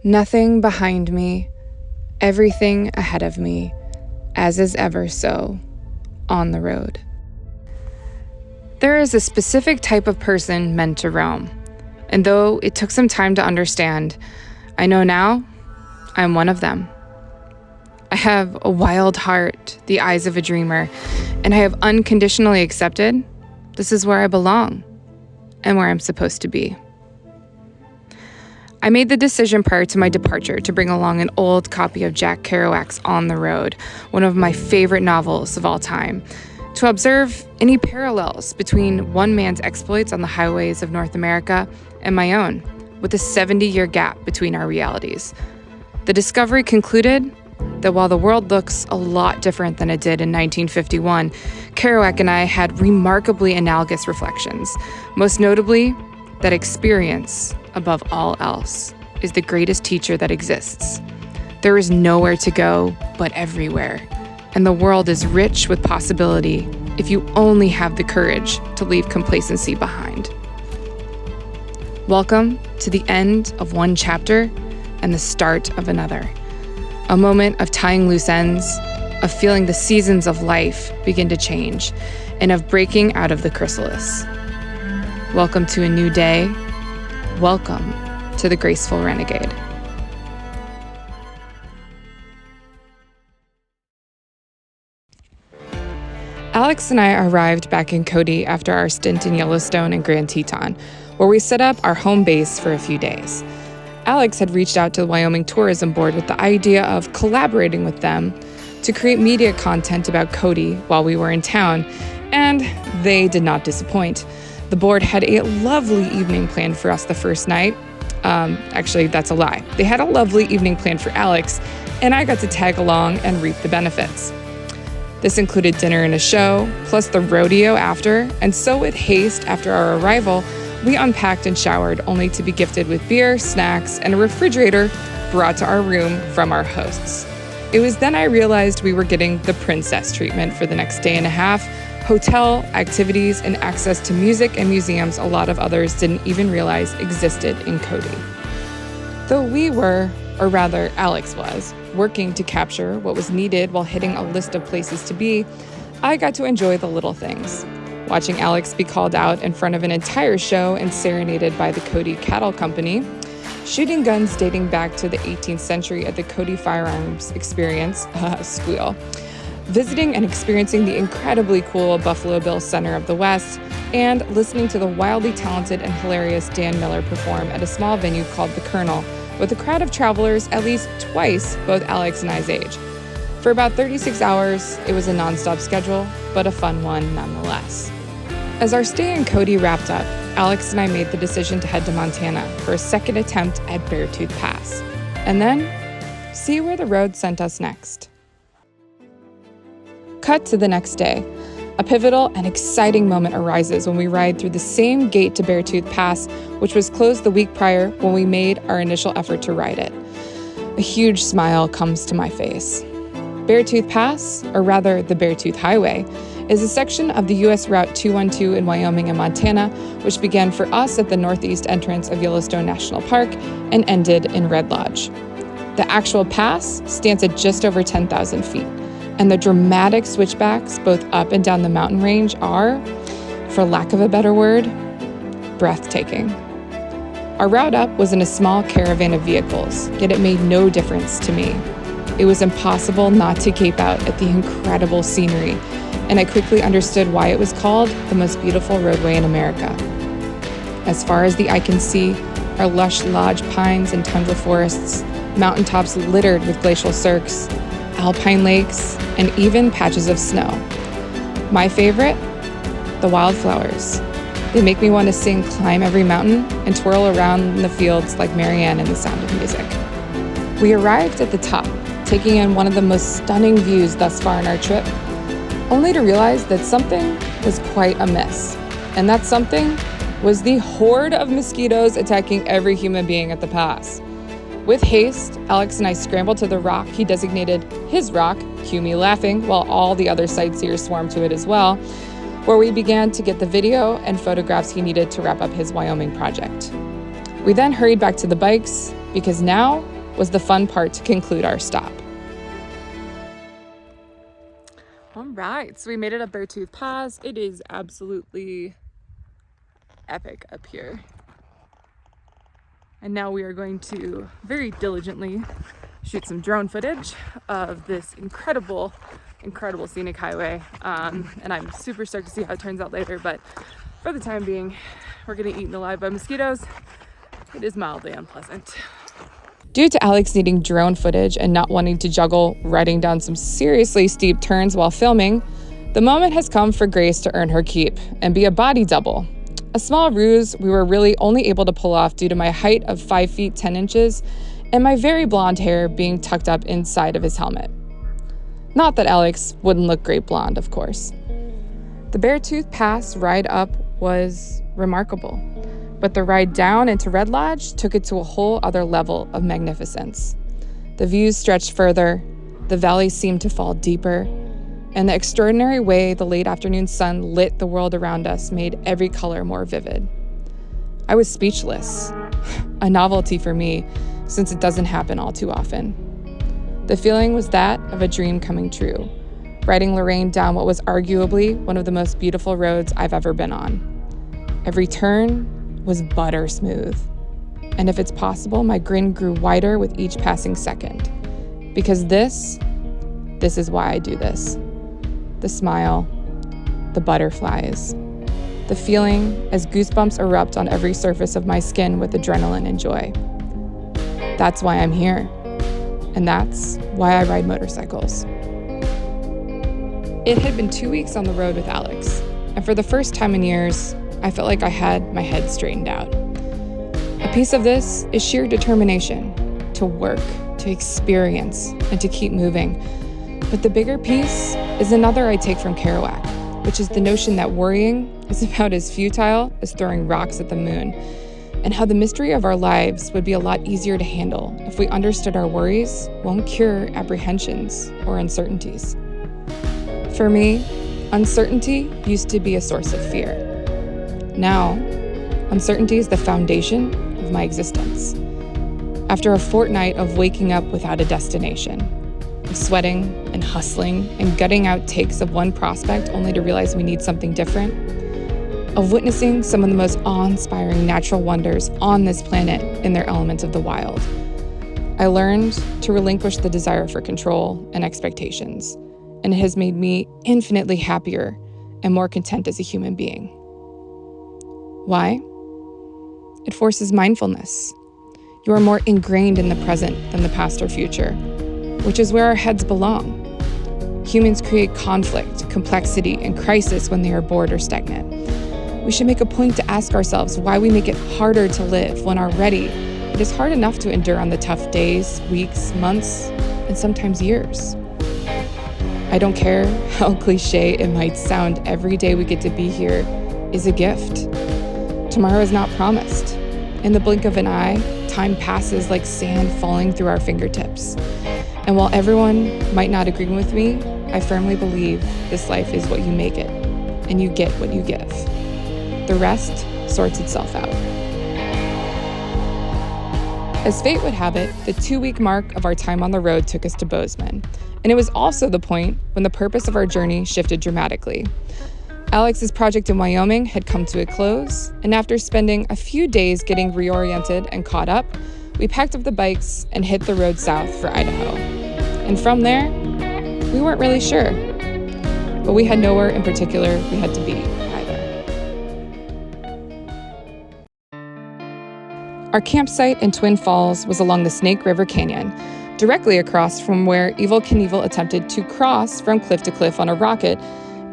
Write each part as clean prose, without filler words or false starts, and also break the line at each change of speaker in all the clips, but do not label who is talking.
Nothing behind me, everything ahead of me, as is ever so, on the road. There is a specific type of person meant to roam, and though it took some time to understand, I know now I'm one of them. I have a wild heart, the eyes of a dreamer, and I have unconditionally accepted this is where I belong and where I'm supposed to be. I made the decision prior to my departure to bring along an old copy of Jack Kerouac's On the Road, one of my favorite novels of all time, to observe any parallels between one man's exploits on the highways of North America and my own, with a 70-year gap between our realities. The discovery concluded that while the world looks a lot different than it did in 1951, Kerouac and I had remarkably analogous reflections, most notably that experience, above all else, is the greatest teacher that exists. There is nowhere to go but everywhere, and the world is rich with possibility if you only have the courage to leave complacency behind. Welcome to the end of one chapter and the start of another. A moment of tying loose ends, of feeling the seasons of life begin to change, and of breaking out of the chrysalis. Welcome to a new day. Welcome to the Graceful Renegade. Alex and I arrived back in Cody after our stint in Yellowstone and Grand Teton, where we set up our home base for a few days. Alex had reached out to the Wyoming Tourism Board with the idea of collaborating with them to create media content about Cody while we were in town, and they did not disappoint. The board had a lovely evening planned for us the first night. Actually, that's a lie. They had a lovely evening planned for Alex, and I got to tag along and reap the benefits. This included dinner and a show, plus the rodeo after, and so with haste after our arrival, we unpacked and showered only to be gifted with beer, snacks, and a refrigerator brought to our room from our hosts. It was then I realized we were getting the princess treatment for the next day and a half, hotel, activities, and access to music and museums a lot of others didn't even realize existed in Cody. Though we were, or rather Alex was, working to capture what was needed while hitting a list of places to be, I got to enjoy the little things. Watching Alex be called out in front of an entire show and serenaded by the Cody Cattle Company, shooting guns dating back to the 18th century at the Cody Firearms Experience, squeal, visiting and experiencing the incredibly cool Buffalo Bill Center of the West, and listening to the wildly talented and hilarious Dan Miller perform at a small venue called The Colonel, with a crowd of travelers at least twice both Alex and I's age. For about 36 hours, it was a nonstop schedule, but a fun one nonetheless. As our stay in Cody wrapped up, Alex and I made the decision to head to Montana for a second attempt at Beartooth Pass, and then see where the road sent us next. Cut to the next day. A pivotal and exciting moment arises when we ride through the same gate to Beartooth Pass, which was closed the week prior when we made our initial effort to ride it. A huge smile comes to my face. Beartooth Pass, or rather the Beartooth Highway, is a section of the U.S. Route 212 in Wyoming and Montana, which began for us at the northeast entrance of Yellowstone National Park and ended in Red Lodge. The actual pass stands at just over 10,000 feet, and the dramatic switchbacks both up and down the mountain range are, for lack of a better word, breathtaking. Our route up was in a small caravan of vehicles, yet it made no difference to me. It was impossible not to gape out at the incredible scenery, and I quickly understood why it was called the most beautiful roadway in America. As far as the eye can see are lush lodge pines and tundra forests, mountaintops littered with glacial cirques, alpine lakes, and even patches of snow. My favorite? The wildflowers. They make me want to sing Climb Every Mountain and twirl around in the fields like Marianne in The Sound of Music. We arrived at the top, taking in one of the most stunning views thus far in our trip, only to realize that something was quite amiss. And that something was the horde of mosquitoes attacking every human being at the pass. With haste, Alex and I scrambled to the rock he designated his rock, cue me laughing, while all the other sightseers swarmed to it as well, where we began to get the video and photographs he needed to wrap up his Wyoming project. We then hurried back to the bikes, because now was the fun part to conclude our stop. All right, so we made it up Beartooth Pass. It is absolutely epic up here. And now we are going to very diligently shoot some drone footage of this incredible scenic highway. And I'm super stoked to see how it turns out later, but for the time being, we're getting eaten alive by mosquitoes. It is mildly unpleasant. Due to Alex needing drone footage and not wanting to juggle riding down some seriously steep turns while filming, the moment has come for Grace to earn her keep and be a body double. A small ruse we were really only able to pull off due to my height of 5 feet 10 inches and my very blonde hair being tucked up inside of his helmet. Not that Alex wouldn't look great blonde, of course. The Beartooth Pass ride up was remarkable, but the ride down into Red Lodge took it to a whole other level of magnificence. The views stretched further, the valley seemed to fall deeper, and the extraordinary way the late afternoon sun lit the world around us made every color more vivid. I was speechless, a novelty for me since it doesn't happen all too often. The feeling was that of a dream coming true, riding Lorraine down what was arguably one of the most beautiful roads I've ever been on. Every turn was butter smooth, and if it's possible, my grin grew wider with each passing second. Because this is why I do this. The smile, the butterflies, the feeling as goosebumps erupt on every surface of my skin with adrenaline and joy. That's why I'm here, and that's why I ride motorcycles. It had been 2 weeks on the road with Alex, and for the first time in years, I felt like I had my head straightened out. A piece of this is sheer determination to work, to experience, and to keep moving. But the bigger piece is another I take from Kerouac, which is the notion that worrying is about as futile as throwing rocks at the moon, and how the mystery of our lives would be a lot easier to handle if we understood our worries won't cure apprehensions or uncertainties. For me, uncertainty used to be a source of fear. Now, uncertainty is the foundation of my existence. After a fortnight of waking up without a destination, of sweating and hustling and gutting out takes of one prospect only to realize we need something different, of witnessing some of the most awe-inspiring natural wonders on this planet in their elements of the wild, I learned to relinquish the desire for control and expectations, and it has made me infinitely happier and more content as a human being. Why? It forces mindfulness. You are more ingrained in the present than the past or future, which is where our heads belong. Humans create conflict, complexity, and crisis when they are bored or stagnant. We should make a point to ask ourselves why we make it harder to live when already it is hard enough to endure on the tough days, weeks, months, and sometimes years. I don't care how cliche it might sound, every day we get to be here is a gift. Tomorrow is not promised. In the blink of an eye, time passes like sand falling through our fingertips. And while everyone might not agree with me, I firmly believe this life is what you make it, and you get what you give. The rest sorts itself out. As fate would have it, the 2-week mark of our time on the road took us to Bozeman, and it was also the point when the purpose of our journey shifted dramatically. Alex's project in Wyoming had come to a close, and after spending a few days getting reoriented and caught up, we packed up the bikes and hit the road south for Idaho. And from there, we weren't really sure, but we had nowhere in particular we had to be either. Our campsite in Twin Falls was along the Snake River Canyon, directly across from where Evel Knievel attempted to cross from cliff to cliff on a rocket,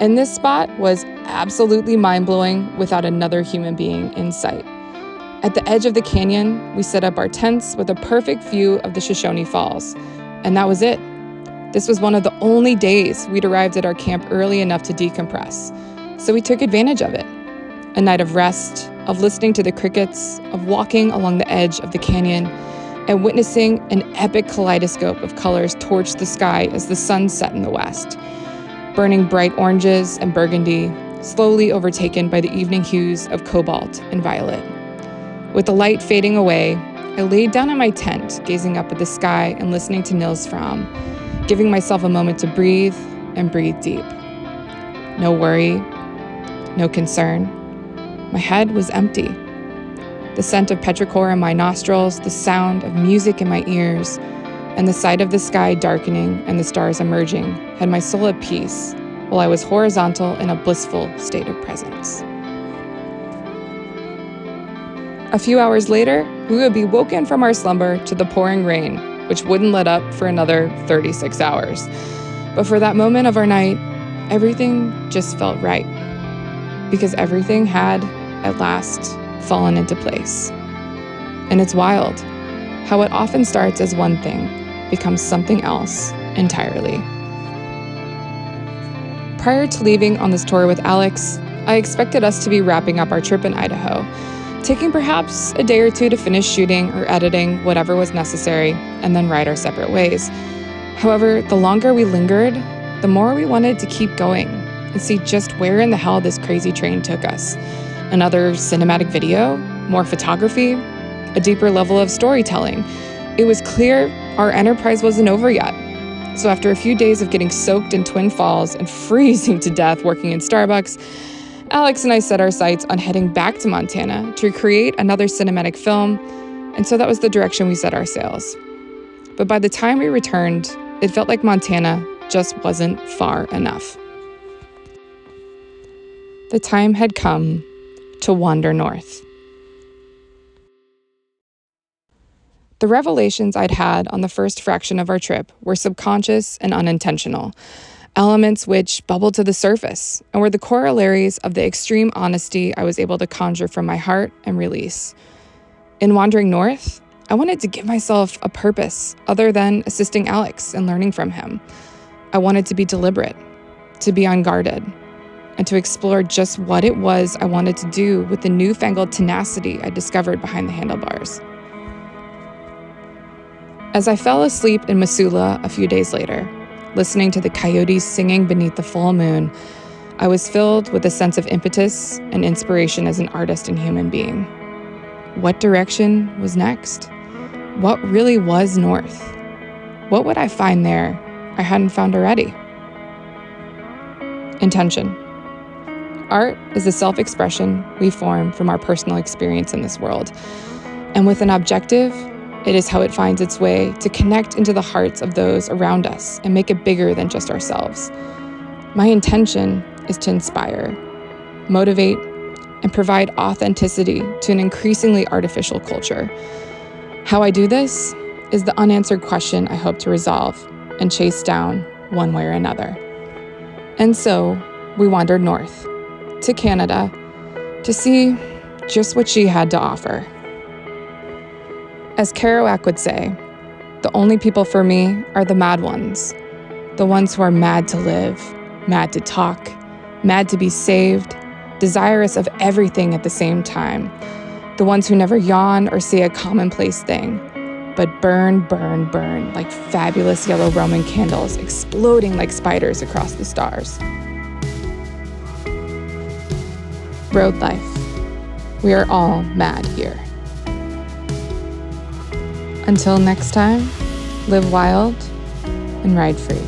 and this spot was absolutely mind-blowing without another human being in sight. At the edge of the canyon, we set up our tents with a perfect view of the Shoshone Falls, and that was it. This was one of the only days we'd arrived at our camp early enough to decompress, so we took advantage of it. A night of rest, of listening to the crickets, of walking along the edge of the canyon, and witnessing an epic kaleidoscope of colors torch the sky as the sun set in the west, burning bright oranges and burgundy, slowly overtaken by the evening hues of cobalt and violet. With the light fading away I laid down in my tent, gazing up at the sky and listening to Nils Fromm, giving myself a moment to breathe and breathe deep. No worry, no concern. My head was empty. The scent of petrichor in my nostrils, the sound of music in my ears, and the sight of the sky darkening and the stars emerging had my soul at peace while I was horizontal in a blissful state of presence. A few hours later, we would be woken from our slumber to the pouring rain, which wouldn't let up for another 36 hours. But for that moment of our night, everything just felt right, because everything had, at last, fallen into place. And it's wild how it often starts as one thing, becomes something else entirely. Prior to leaving on this tour with Alex, I expected us to be wrapping up our trip in Idaho, taking perhaps a day or two to finish shooting or editing whatever was necessary, and then ride our separate ways. However, the longer we lingered, the more we wanted to keep going and see just where in the hell this crazy train took us. Another cinematic video, more photography, a deeper level of storytelling. It was clear our enterprise wasn't over yet. So after a few days of getting soaked in Twin Falls and freezing to death working in Starbucks, Alex and I set our sights on heading back to Montana to create another cinematic film, and so that was the direction we set our sails. But by the time we returned, it felt like Montana just wasn't far enough. The time had come to wander north. The revelations I'd had on the first fraction of our trip were subconscious and unintentional, elements which bubbled to the surface and were the corollaries of the extreme honesty I was able to conjure from my heart and release. In wandering north, I wanted to give myself a purpose other than assisting Alex and learning from him. I wanted to be deliberate, to be unguarded, and to explore just what it was I wanted to do with the newfangled tenacity I discovered behind the handlebars. As I fell asleep in Missoula a few days later, listening to the coyotes singing beneath the full moon, I was filled with a sense of impetus and inspiration as an artist and human being. What direction was next? What really was north? What would I find there I hadn't found already? Intention. Art is the self-expression we form from our personal experience in this world. And with an objective, it is how it finds its way to connect into the hearts of those around us and make it bigger than just ourselves. My intention is to inspire, motivate, and provide authenticity to an increasingly artificial culture. How I do this is the unanswered question I hope to resolve and chase down one way or another. And so we wandered north to Canada to see just what she had to offer. As Kerouac would say, the only people for me are the mad ones, the ones who are mad to live, mad to talk, mad to be saved, desirous of everything at the same time, the ones who never yawn or say a commonplace thing, but burn, burn, burn like fabulous yellow Roman candles exploding like spiders across the stars. Road life. We are all mad here. Until next time, live wild and ride free.